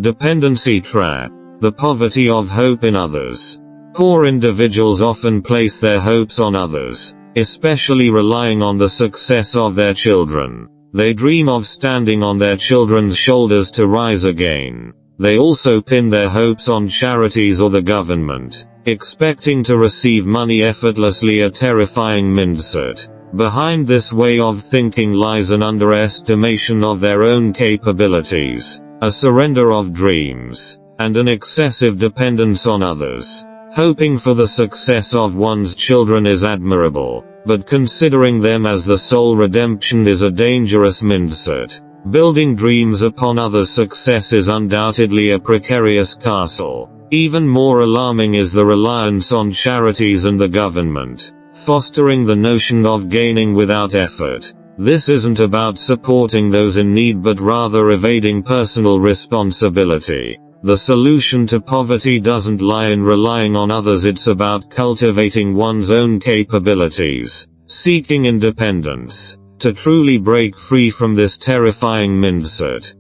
Dependency trap. The poverty of hope in others. Poor individuals often place their hopes on others, especially relying on the success of their children. They dream of standing on their children's shoulders to rise again. They also pin their hopes on charities or the government, expecting to receive money effortlessly, a terrifying mindset. Behind this way of thinking lies an underestimation of their own capabilities, a surrender of dreams, and an excessive dependence on others. Hoping for the success of one's children is admirable, but considering them as the sole redemption is a dangerous mindset. Building dreams upon others' success is undoubtedly a precarious castle. Even more alarming is the reliance on charities and the government, fostering the notion of gaining without effort. This isn't about supporting those in need but rather evading personal responsibility. The solution to poverty doesn't lie in relying on others, it's about cultivating one's own capabilities, seeking independence, to truly break free from this terrifying mindset.